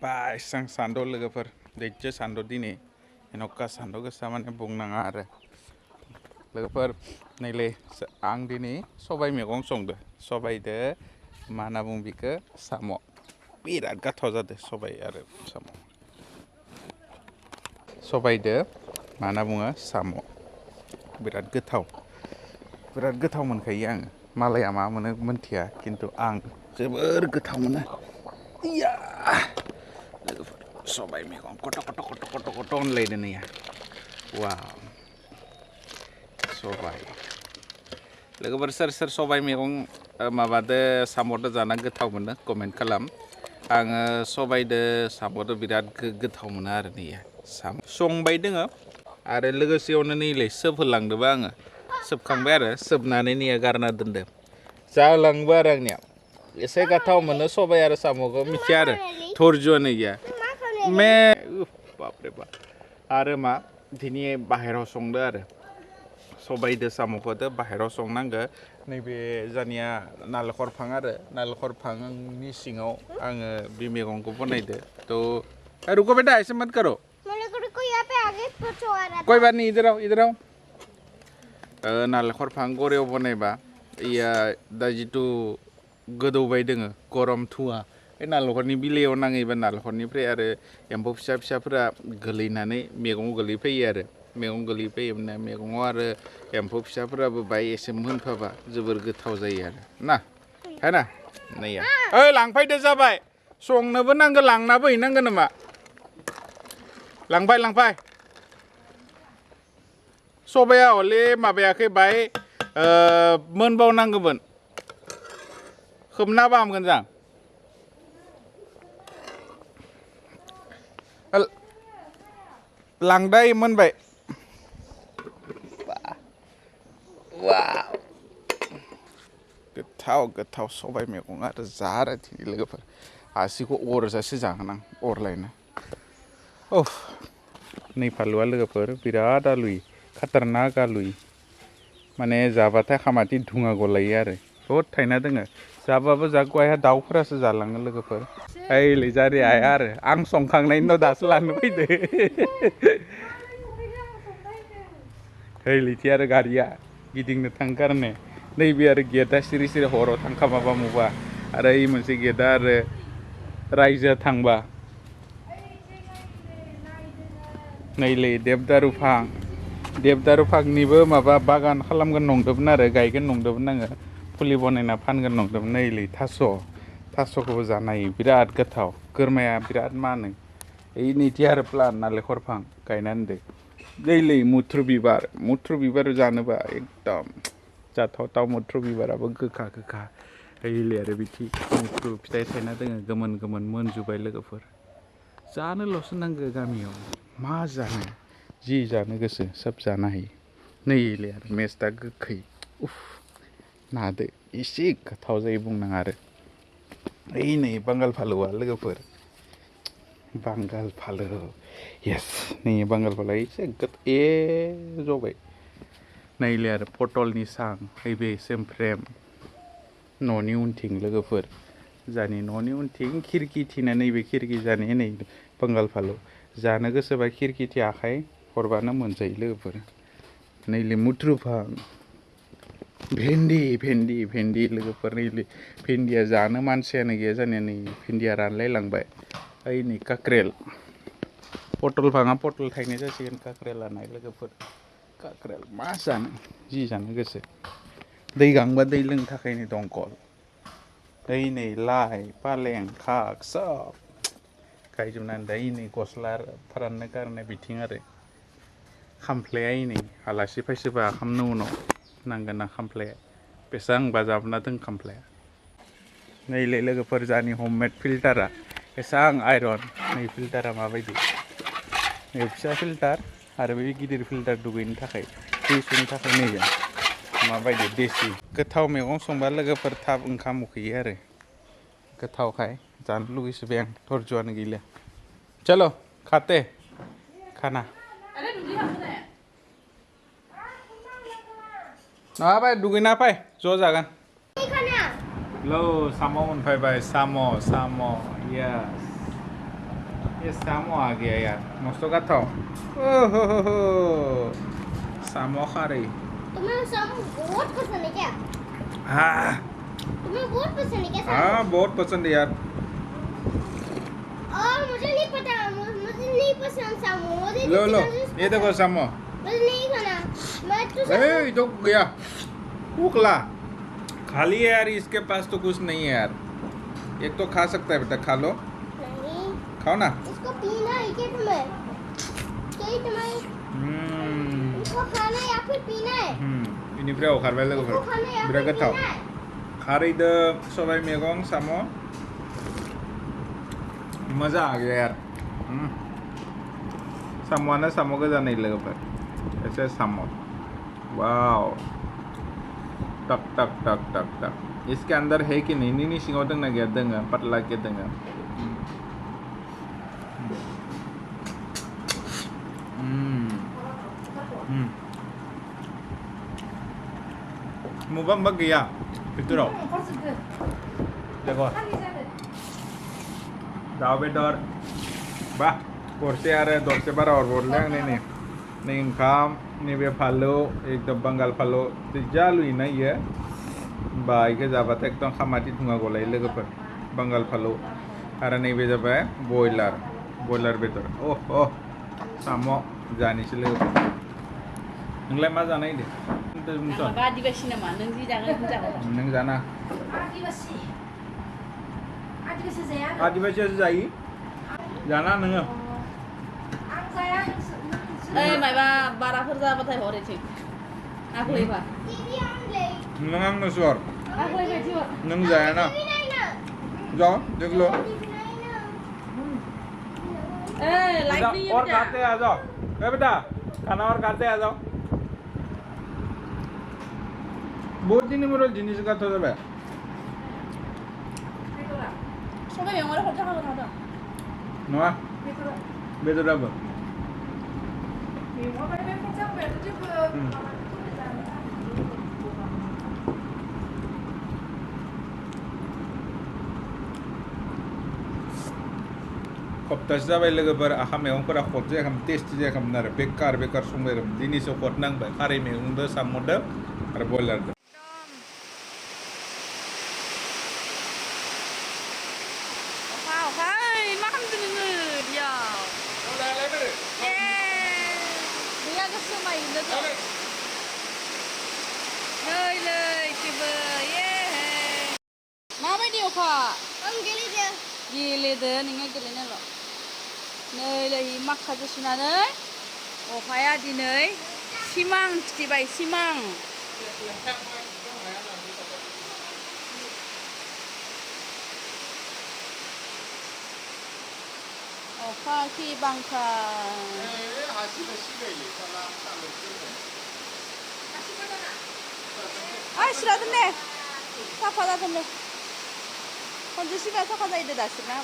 Isang sando लोगोफोर दैज्य sando दिनै एन'का sando गोसा माने बुंनाङा आरो लोगोफोर नैलै आं दिनै सबाय मैगं संदो सबायदो मा होनना बुङो बेखौ साम' बिराद गोथाव जादो सबाय आरो साम' सबायदो मा होनना बुङो साम' बिराद गोथाव मोनखायो आङो मालाया मा मोनो मोनथिया खिन्थु आं जोबोर गोथाव मोनो इया सबाय मैगं कट' होनलायदो नैया वाव सबाय लोगोफोर सोर सबाय मैगं माबादो साम'दो जाना गोथाव मोनो कमेन्ट खालाम आङो सबायदो साम'दो बिराद गोथाव मोनो आरो नैया साम' संबाय दोङो आरो लोगोसेयावनो नैलै सोबहोलांदोबो आङो सोबखांबाय आरो सोबनानै नैया गारना दोनदो जालांबो आरो आंनिया एसे गोथाव मोनो सबाय आरो साम'खौ मिथिया आरो धर्य'आनो गैया बापरे बाप आरो मा दिनै बाहेराव संदो आरो सबायदो साम'खौदो बाहेराव संनांगो नैबे जानिया नालेंखर फां आरो नालेंखर फांनि सिङाव आङो बे मैगंखौ बनायदो तो रुको बेटा ऐसे मत करो को यहाँ पे आगे कुछ हो रहा कोई बात नहीं इधर आओ नालेंखर फां गरेयाव बनायबा इया दा जितु गोदौबाय दोङो गरम थुवा बे नालेंखरनि बिलाइयाव नाङैबा नालेंखरनिफ्राय आरो एम्फौ फिसाफोरा गोलैनानै मैगङाव गोलैफैयो आरो मैगं गोलैफैयोमोन मैगङाव आरो एम्फौ फिसाफोराबो बाय एसे मोनफाबा जोबोर गोथाव जायो आरो ना है ना नैया ओइ लांफैदो जाबाय संनोबो नांगौ लांनाबो हैनांगौ नामा लांफाय सबाया हले माबायाखै बाय मोनबावनांगौमोन खोबना बामगोन जां लांदाय मोनबाय वाव गोथाव सबाय मैगं आरो जारा दिनै लोगोफोर आसिखौ अरजासे जागोन आं अरलायनो नै फालुआ लोगोफोर बिराद आलुयो खाटारनाक आलुयो माने जाबाथाय खामाथि धुङा गलायो आरो बहुद थाइना दोङो जाबाबो जाग'हाया दाउफोरासो जालाङो लोगोफोर ओइलै जारि हाया आरो आं संखांनायनि उनाव दासो लानो फैदो ओइलैथि आरो गारिया गिदिंनो थाङो कारने नैबे आरो गेटआ सिरि हराव थांखा माबा मुबा आरो ओइ मोनसे गेटआ आरो रायजोआ थांबा नैलै देबदारु फांनिबो माबा बागान खालामगोन नंदोंमोन आरो गायगोन नंदोंमोन आङो फुलि बनायना फानगोन नंदोंमोन नैलै थास'खौबो जानाय बिराद गोथाव गोरमाया बिराद मानो ओइ नैथि आरो प्लान नालेंखर फां गायनानै दोनदो नैलै मुथ्रु बिबार जानोबा एकदम जाथावथाव मुथ्रु बिबाराबो गोखा ओइलै आरो बिथि मुथ्रु फिथाइ थायना दोङो गोमोन मोनजुबाय लोगोफोर जानोल'सो नांगो गामियाव मा जानो जि जानो गोसो सोब जानो हायो नैलै आरो मेस्टा गोखै उफ नादो एसे गोथाव जायो बुंनाङा आरो ओइ नै बांगाल फालौआ लोगोफोर बांगाल फालौ येस नै बांगाल फालौआ एसे जबाय नैलै आरो पटलनि सां ओइबे सेमफ्रेम न'नि उनथिं लोगोफोर जानि न'नि उनथिं खिरखि थिना नैबे खिरखि जानि नै बांगाल फालौ जानो गोसोबा खिरखिथि आखाइ हरबानो मोनजायो लोगोफोर नैलै मुथ्रुफां भेन्दि लोगोफोर नैलै भेन्दिया जानो मानसियानो गैया जानाया नै भेन्दिया रानलायलांबाय ओइ नै काक्रेल पटल फाङा पटल थायनाय जासिगोन काक्रेला नाय लोगोफोर काक्रेल मा जानो जि जानो गोसो दै गांबा दै लोंनो थाखाय नै दंखल ओइ नै लाइ पालें खाग सब गायजोबनानै दा नै गस्ला फोराननो गारनाय बिथिं आरो खामफ्लाया नै आलासि फैसोबा खामनो उनाव नांगोन ना खामफ्लाया बेसेबां बाजाबना दों खामफ्लाया नैलै लोगोफोर जानि हममेड फिल्टारा एसां आइरन नै फिल्टारा माबायदि नै फिसा फिल्टार आरो बे गिदिर फिल्टार दुगैनो थाखाय दै सुनो थाखाय नैबे माबायदि देसि गोथाव मैगं संबा लोगोफोर थाब ओंखाम उखैयो आरो गोथावखाय जानो लुगैसोबाय आं धर्य'आनो गैला चलो खाते खाना नङा बाय दुगैना फै ज' जागोन ल' साम' मोनफैबाय साम' येस ये samo आ गया यार मस्त गाथाव ओहो samo खारी तुम्हें samo बहुत पसंद है क्या हाँ तुम्हें बहुत पसंद है क्या हाँ बहुत पसंद है यार और मुझे नहीं पता मुझे नहीं पसंद samo लो लो ये देखो samo मुझे नहीं खाना मैं तो ए तो गया उकला खाली है यार इसके पास तो कुछ नहीं है यार एक तो खा सकता है बेटा खा लो नहीं खाओ ना इसको पीना है क्या तुम्हें तुम्हें इसको खाना है या फिर पीना है ini bro karvel lo bro bro gataw खारी द सबाय मैगं samo मजा आ गया यार सामोआना samo गोजा नहीं लोगोफोर ऐसे samo वाओ टक टक टक टक टक इसके अंदर है कि नहीं नी सिंगाव दंना गया दंगा पतला के दंगा मुबम बग गया पितरो देखो दाव बेदर बा गरसे आरो दरसे बारा हरबावदोंलै आं नै ओंखाम नैबे फालौ एकदम बांगाल फालौ जालुयोना इयो बा इखो जाबाथाय एकदम खामाथि धुङा गलायो लोगोफोर बांगाल फालौ आरो नैबे जाबाय बयलार बेदर अह साम' जानोसै लोगोफोर नोंलाय मा जानाय दे आदिबासि नामा नों जि जागोन बेखौनो जागोन नों जाना आदिबासि जाया आदिबासियासो जायो जाना नोङो ओइ माबा बाराफोर जाबाथाय हर इथिं आखलैबा नों आंनो सर आखलैबायदि हर नों जायाना जा देख लो लाइट नहीं है और खाते आ जाओ ए बेटा खाना और खाते आ जाओ बहुत दिन में जिनिस का तो जब सबाय मैगंआव हरजाखागोन हादों नङा बेदराबो सप्तासे जाबाय लोगोफोर आखा मैगंफोरा खद जायाखैमोन टेस्टि जायाखैमोन आरो बेकार संबाय दिनैसो खद नांबाय खारै मैगंदो साम'दो आरो बयलारदो मा खालामदों नोङो बेयाव दैया गोसो माइनो नै जेबो माबायदि अखा गेलेदो नोङो गेलेनायल' नै माखासे सुनानै अखाया दिनै सिमां थिबाय सिमां अखा खि बांखा सिरा दोनदे साफा जादों दे खनसे सिगां साफा जायो दासिम ना